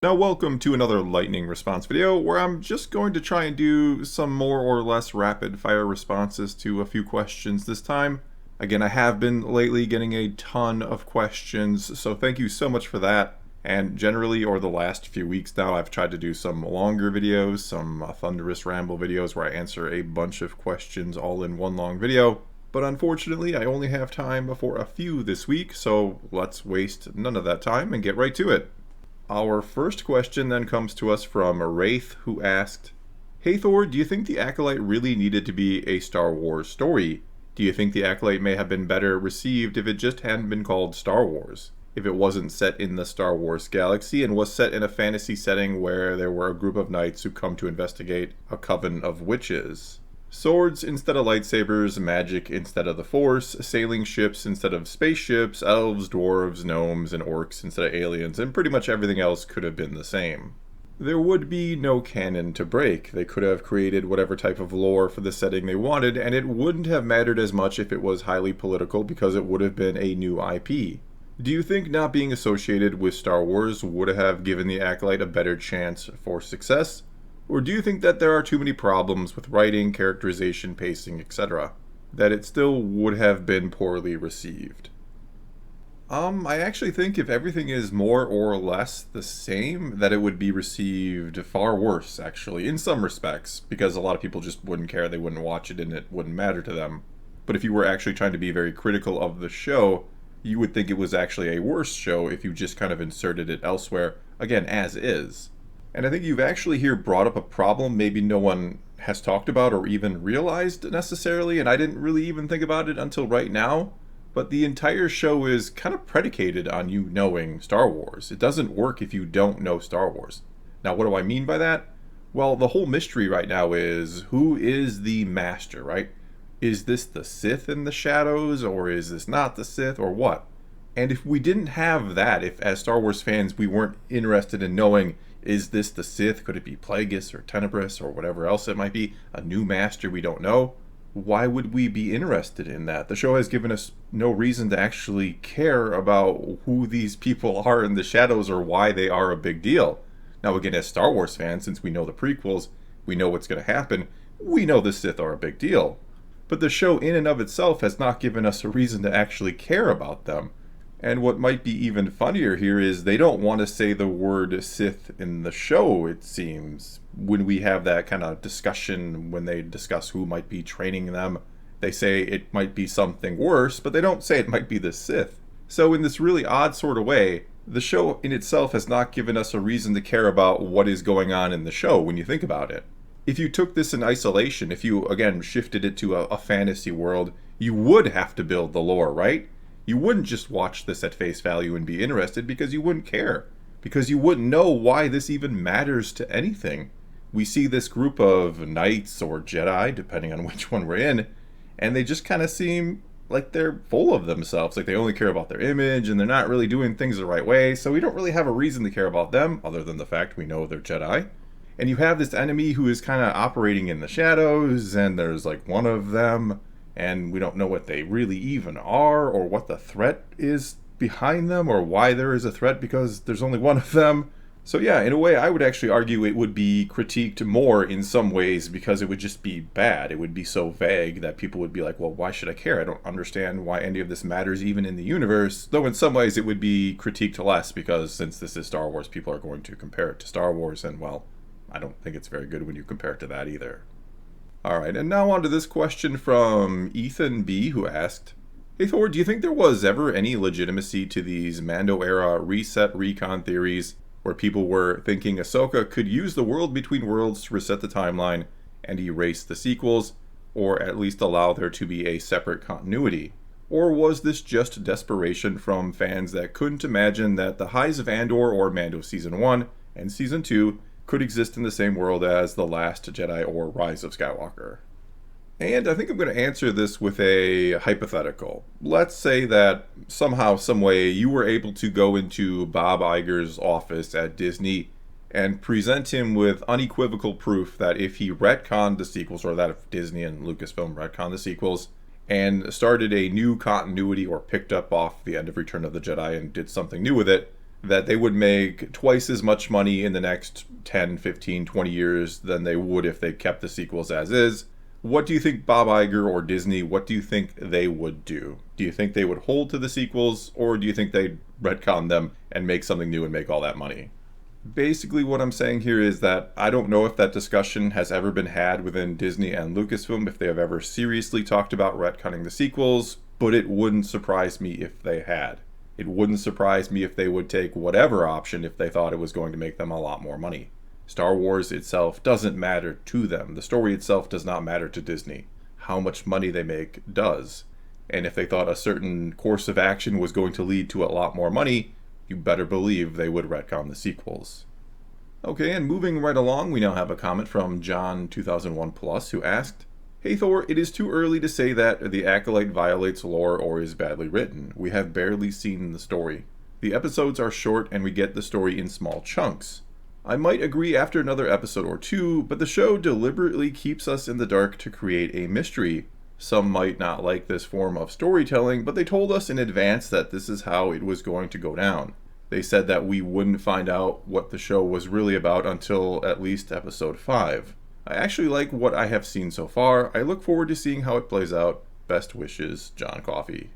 Now welcome to another lightning response video where I'm just going to try and do some more or less rapid fire responses to a few questions this time. Again, I have been lately getting a ton of questions, so thank you so much for that. And generally, over the last few weeks now, I've tried to do some longer videos, some thunderous ramble videos where I answer a bunch of questions all in one long video. But unfortunately, I only have time for a few this week, so let's waste none of that time and get right to it. Our first question then comes to us from Wraith, who asked, "Hey Thor, do you think the Acolyte really needed to be a Star Wars story? Do you think the Acolyte may have been better received if it just hadn't been called Star Wars? If it wasn't set in the Star Wars galaxy and was set in a fantasy setting where there were a group of knights who come to investigate a coven of witches? Swords instead of lightsabers, magic instead of the Force, sailing ships instead of spaceships, elves, dwarves, gnomes, and orcs instead of aliens, and pretty much everything else could have been the same. There would be no canon to break. They could have created whatever type of lore for the setting they wanted, and it wouldn't have mattered as much if it was highly political because it would have been a new IP. Do you think not being associated with Star Wars would have given the Acolyte a better chance for success? Or do you think that there are too many problems with writing, characterization, pacing, etc., that it still would have been poorly received?" I actually think if everything is more or less the same, that it would be received far worse, actually, in some respects, because a lot of people just wouldn't care, they wouldn't watch it, and it wouldn't matter to them. But if you were actually trying to be very critical of the show, you would think it was actually a worse show if you just kind of inserted it elsewhere, again, as is. And I think you've actually here brought up a problem maybe no one has talked about or even realized necessarily, and I didn't really even think about it until right now, but the entire show is kind of predicated on you knowing Star Wars. It doesn't work if you don't know Star Wars. Now, what do I mean by that? Well, the whole mystery right now is, who is the Master, right? Is this the Sith in the shadows, or is this not the Sith, or what? And if we didn't have that, if as Star Wars fans we weren't interested in knowing, is this the Sith? Could it be Plagueis or Tenebrous or whatever else it might be? A new master we don't know? Why would we be interested in that? The show has given us no reason to actually care about who these people are in the shadows or why they are a big deal. Now again, as Star Wars fans, since we know the prequels, we know what's going to happen, we know the Sith are a big deal. But the show in and of itself has not given us a reason to actually care about them. And what might be even funnier here is they don't want to say the word Sith in the show, it seems. When we have that kind of discussion, when they discuss who might be training them, they say it might be something worse, but they don't say it might be the Sith. So in this really odd sort of way, the show in itself has not given us a reason to care about what is going on in the show when you think about it. If you took this in isolation, if you, again, shifted it to a fantasy world, you would have to build the lore, right? You wouldn't just watch this at face value and be interested because you wouldn't care. Because you wouldn't know why this even matters to anything. We see this group of knights or Jedi, depending on which one we're in, and they just kind of seem like they're full of themselves. Like they only care about their image and they're not really doing things the right way. So we don't really have a reason to care about them other than the fact we know they're Jedi. And you have this enemy who is kind of operating in the shadows, and there's like one of them, and we don't know what they really even are, or what the threat is behind them, or why there is a threat because there's only one of them. So yeah, in a way, I would actually argue it would be critiqued more in some ways because it would just be bad. It would be so vague that people would be like, well, why should I care? I don't understand why any of this matters even in the universe. Though in some ways it would be critiqued less because since this is Star Wars, people are going to compare it to Star Wars, and well, I don't think it's very good when you compare it to that either. Alright, and now on to this question from Ethan B, who asked, "Hey Thor, do you think there was ever any legitimacy to these Mando-era reset recon theories where people were thinking Ahsoka could use the world between worlds to reset the timeline and erase the sequels, or at least allow there to be a separate continuity? Or was this just desperation from fans that couldn't imagine that the highs of Andor or Mando Season 1 and Season 2 could exist in the same world as The Last Jedi or Rise of Skywalker?" And I think I'm going to answer this with a hypothetical. Let's say that somehow, some way, you were able to go into Bob Iger's office at Disney and present him with unequivocal proof that if he retconned the sequels, or that if Disney and Lucasfilm retconned the sequels, and started a new continuity or picked up off the end of Return of the Jedi and did something new with it, that they would make twice as much money in the next 10, 15, 20 years than they would if they kept the sequels as is. What do you think Bob Iger or Disney, what do you think they would do? Do you think they would hold to the sequels, or do you think they'd retcon them and make something new and make all that money? Basically, what I'm saying here is that I don't know if that discussion has ever been had within Disney and Lucasfilm, if they have ever seriously talked about retconning the sequels, but it wouldn't surprise me if they had. It wouldn't surprise me if they would take whatever option if they thought it was going to make them a lot more money. Star Wars itself doesn't matter to them. The story itself does not matter to Disney. How much money they make does. And if they thought a certain course of action was going to lead to a lot more money, you better believe they would retcon the sequels. Okay, and moving right along, we now have a comment from John 2001 Plus, who asked, "Hey Thor, it is too early to say that the Acolyte violates lore or is badly written. We have barely seen the story. The episodes are short and we get the story in small chunks. I might agree after another episode or two, but the show deliberately keeps us in the dark to create a mystery. Some might not like this form of storytelling, but they told us in advance that this is how it was going to go down. They said that we wouldn't find out what the show was really about until at least episode 5. I actually like what I have seen so far. I look forward to seeing how it plays out. Best wishes, John Coffey."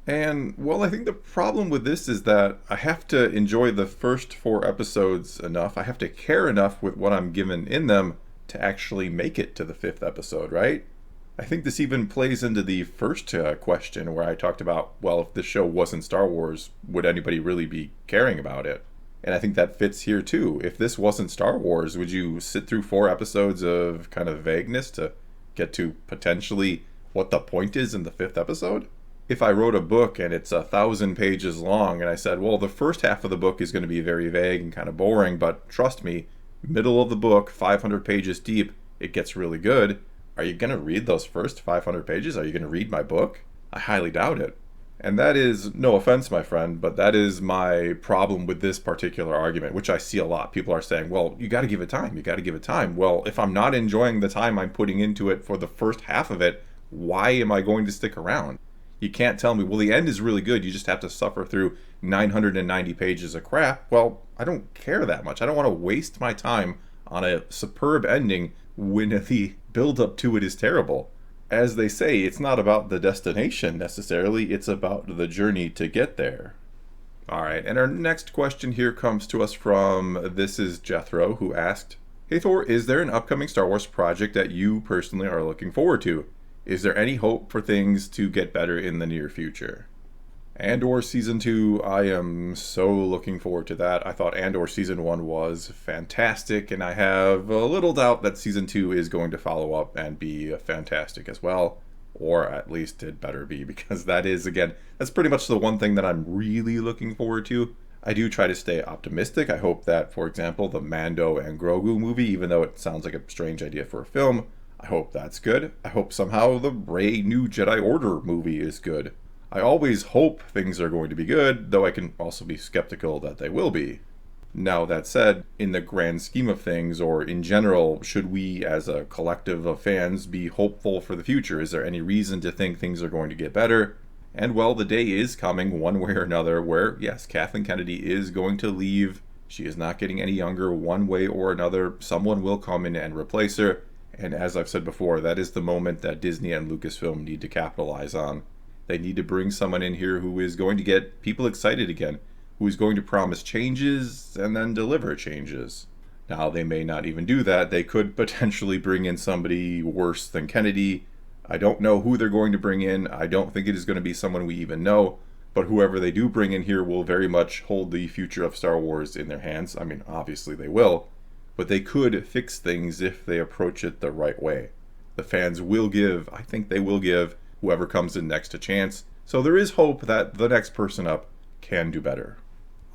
And, well, I think the problem with this is that I have to enjoy the first 4 episodes enough. I have to care enough with what I'm given in them to actually make it to the 5th episode, right? I think this even plays into the first question where I talked about, well, if this show wasn't Star Wars, would anybody really be caring about it? And I think that fits here too. If this wasn't Star Wars, would you sit through 4 episodes of kind of vagueness to get to potentially what the point is in the 5th episode? If I wrote a book and it's 1,000 pages long and I said, well, the first half of the book is going to be very vague and kind of boring, but trust me, middle of the book, 500 pages deep, it gets really good. Are you going to read those first 500 pages? Are you going to read my book? I highly doubt it. And that is, no offense, my friend, but that is my problem with this particular argument, which I see a lot. People are saying, well, you got to give it time. You got to give it time. Well, if I'm not enjoying the time I'm putting into it for the first half of it, why am I going to stick around? You can't tell me, well, the end is really good. You just have to suffer through 990 pages of crap. Well, I don't care that much. I don't want to waste my time on a superb ending when the build-up to it is terrible. As they say, it's not about the destination necessarily, it's about the journey to get there. Alright, and our next question here comes to us from This Is Jethro, who asked, "Hey Thor, is there an upcoming Star Wars project that you personally are looking forward to? Is there any hope for things to get better in the near future?" Andor Season 2, I am so looking forward to that. I thought Andor Season 1 was fantastic, and I have a little doubt that Season 2 is going to follow up and be fantastic as well. Or at least it better be, because that is, again, that's pretty much the one thing that I'm really looking forward to. I do try to stay optimistic. I hope that, for example, the Mando and Grogu movie, even though it sounds like a strange idea for a film, I hope that's good. I hope somehow the Rey New Jedi Order movie is good. I always hope things are going to be good, though I can also be skeptical that they will be. Now, that said, in the grand scheme of things, or in general, should we as a collective of fans be hopeful for the future? Is there any reason to think things are going to get better? And well, the day is coming one way or another where, yes, Kathleen Kennedy is going to leave. She is not getting any younger one way or another. Someone will come in and replace her. And as I've said before, that is the moment that Disney and Lucasfilm need to capitalize on. They need to bring someone in here who is going to get people excited again, who is going to promise changes and then deliver changes. Now, they may not even do that. They could potentially bring in somebody worse than Kennedy. I don't know who they're going to bring in. I don't think it is going to be someone we even know. But whoever they do bring in here will very much hold the future of Star Wars in their hands. I mean, obviously they will. But they could fix things if they approach it the right way. The fans will give, I think they will give, whoever comes in next a chance. So there is hope that the next person up can do better.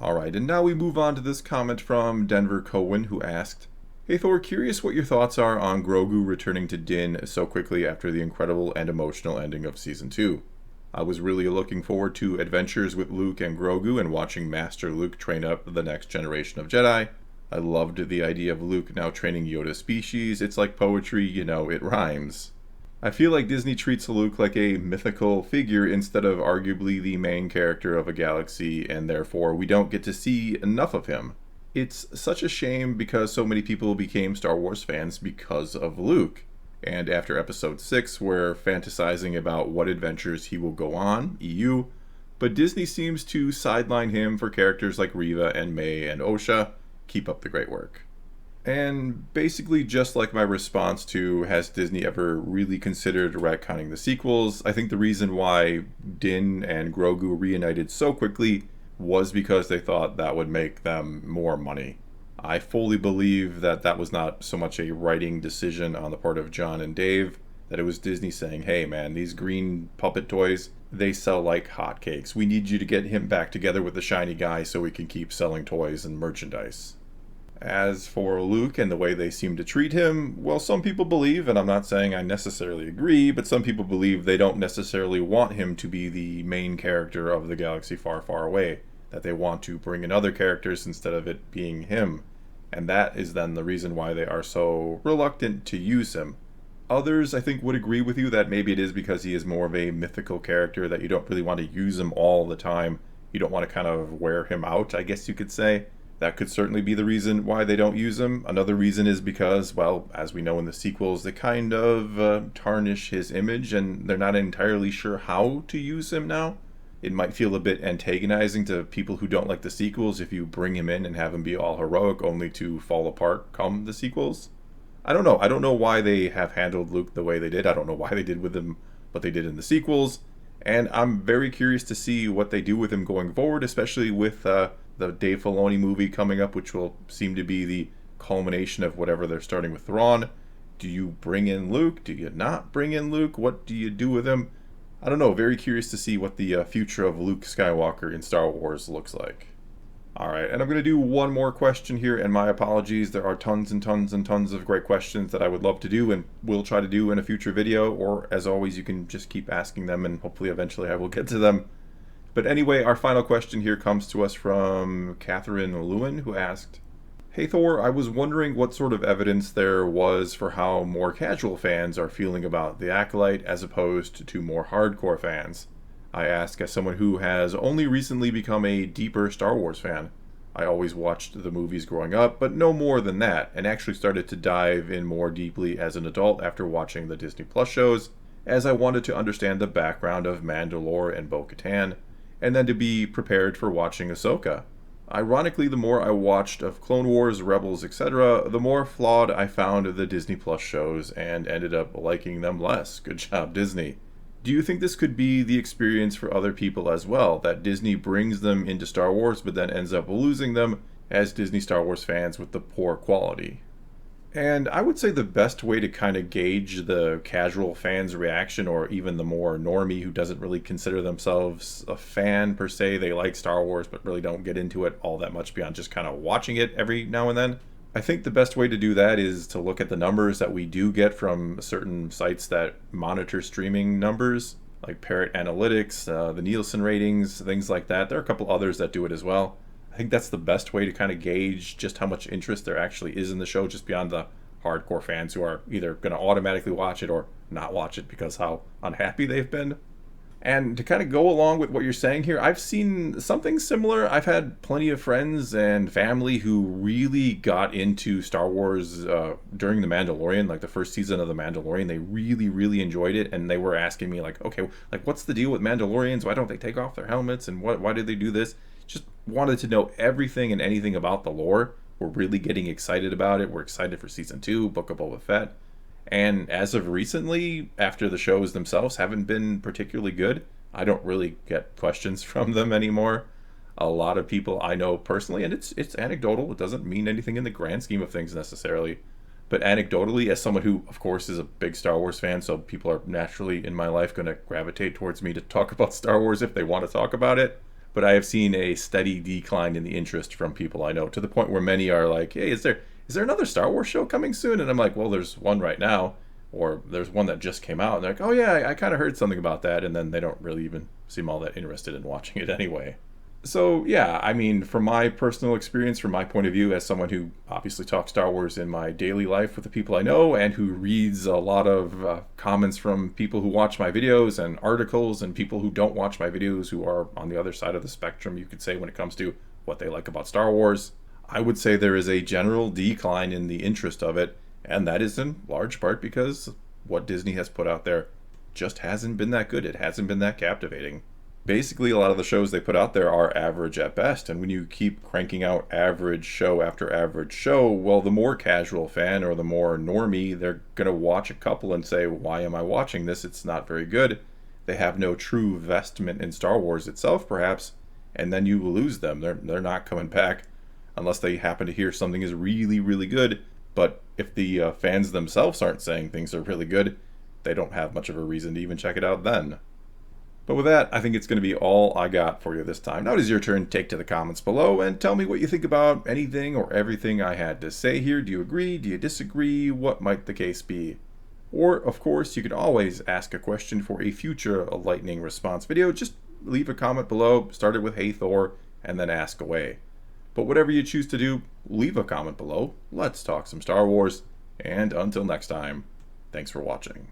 Alright, and now we move on to this comment from Denver Cohen, who asked, "Hey Thor, curious what your thoughts are on Grogu returning to Din so quickly after the incredible and emotional ending of Season 2. I was really looking forward to adventures with Luke and Grogu and watching Master Luke train up the next generation of Jedi. I loved the idea of Luke now training Yoda species. It's like poetry, you know, it rhymes. I feel like Disney treats Luke like a mythical figure instead of arguably the main character of a galaxy, and therefore we don't get to see enough of him. It's such a shame because so many people became Star Wars fans because of Luke. And after episode 6, we're fantasizing about what adventures he will go on, EU, but Disney seems to sideline him for characters like Reva and May and Osha. Keep up the great work. And basically, just like my response to has Disney ever really considered retconning the sequels, I think the reason why Din and Grogu reunited so quickly was because they thought that would make them more money. I fully believe that that was not so much a writing decision on the part of John and Dave, that it was Disney saying, hey man, these green puppet toys, they sell like hotcakes. We need you to get him back together with the shiny guy so we can keep selling toys and merchandise. As for Luke and the way they seem to treat him, well, some people believe, and I'm not saying I necessarily agree, but some people believe they don't necessarily want him to be the main character of the galaxy far, far away, that they want to bring in other characters instead of it being him. And that is then the reason why they are so reluctant to use him. Others, I think, would agree with you that maybe it is because he is more of a mythical character, that you don't really want to use him all the time. You don't want to kind of wear him out, I guess you could say. That could certainly be the reason why they don't use him. Another reason is because, well, as we know in the sequels, they kind of tarnish his image, and they're not entirely sure how to use him now. It might feel a bit antagonizing to people who don't like the sequels if you bring him in and have him be all heroic only to fall apart come the sequels. I don't know. I don't know why they have handled Luke the way they did. I don't know why they did with him what they did in the sequels. And I'm very curious to see what they do with him going forward, especially with the Dave Filoni movie coming up, which will seem to be the culmination of whatever they're starting with Thrawn. Do you bring in Luke? Do you not bring in Luke? What do you do with him? I don't know. Very curious to see what the future of Luke Skywalker in Star Wars looks like. Alright, and I'm going to do one more question here, and my apologies. There are tons and tons and tons of great questions that I would love to do and will try to do in a future video, or as always, you can just keep asking them and hopefully eventually I will get to them. But anyway, our final question here comes to us from Katherine Luen, who asked, hey Thor, I was wondering what sort of evidence there was for how more casual fans are feeling about the Acolyte as opposed to more hardcore fans. I ask as someone who has only recently become a deeper Star Wars fan. I always watched the movies growing up, but no more than that, and actually started to dive in more deeply as an adult after watching the Disney Plus shows, as I wanted to understand the background of Mandalore and Bo-Katan, and then to be prepared for watching Ahsoka. Ironically, the more I watched of Clone Wars, Rebels, etc., the more flawed I found the Disney Plus shows and ended up liking them less. Good job, Disney. Do you think this could be the experience for other people as well, that Disney brings them into Star Wars but then ends up losing them as Disney Star Wars fans with the poor quality? And I would say the best way to kind of gauge the casual fan's reaction, or even the more normie who doesn't really consider themselves a fan per se, they like Star Wars but really don't get into it all that much beyond just kind of watching it every now and then. I think the best way to do that is to look at the numbers that we do get from certain sites that monitor streaming numbers, like Parrot Analytics, the Nielsen ratings, things like that. There are a couple others that do it as well. I think that's the best way to kind of gauge just how much interest there actually is in the show, just beyond the hardcore fans who are either going to automatically watch it or not watch it because how unhappy they've been. And to kind of go along with what you're saying here, I've seen something similar. I've had plenty of friends and family who really got into Star Wars during The Mandalorian, like the first season of The Mandalorian. They really, really enjoyed it, and they were asking me, like, okay, like what's the deal with Mandalorians? Why don't they take off their helmets? And why did they do this? Just wanted to know everything and anything about the lore. We're really getting excited about it. We're excited for Season 2, Book of Boba Fett. And as of recently, after the shows themselves haven't been particularly good, I don't really get questions from them anymore. A lot of people I know personally, and it's anecdotal, it doesn't mean anything in the grand scheme of things necessarily, but anecdotally, as someone who, of course, is a big Star Wars fan, so people are naturally in my life going to gravitate towards me to talk about Star Wars if they want to talk about it. But I have seen a steady decline in the interest from people I know, to the point where many are like, hey, is there another Star Wars show coming soon? And I'm like, well, there's one right now, or there's one that just came out. And they're like, oh yeah, I kind of heard something about that. And then they don't really even seem all that interested in watching it anyway. So, yeah, I mean, from my personal experience, from my point of view, as someone who obviously talks Star Wars in my daily life with the people I know and who reads a lot of comments from people who watch my videos and articles and people who don't watch my videos who are on the other side of the spectrum, you could say, when it comes to what they like about Star Wars, I would say there is a general decline in the interest of it, and that is in large part because what Disney has put out there just hasn't been that good. It hasn't been that captivating. Basically, a lot of the shows they put out there are average at best, and when you keep cranking out average show after average show, well, the more casual fan or the more normie, they're going to watch a couple and say, why am I watching this? It's not very good. They have no true vestment in Star Wars itself, perhaps, and then you lose them. They're not coming back unless they happen to hear something is really, really good. But if the fans themselves aren't saying things are really good, they don't have much of a reason to even check it out then. But with that, I think it's going to be all I got for you this time. Now it is your turn. Take to the comments below and tell me what you think about anything or everything I had to say here. Do you agree? Do you disagree? What might the case be? Or, of course, you can always ask a question for a future lightning response video. Just leave a comment below, start it with "Hey Thor," and then ask away. But whatever you choose to do, leave a comment below. Let's talk some Star Wars. And until next time, thanks for watching.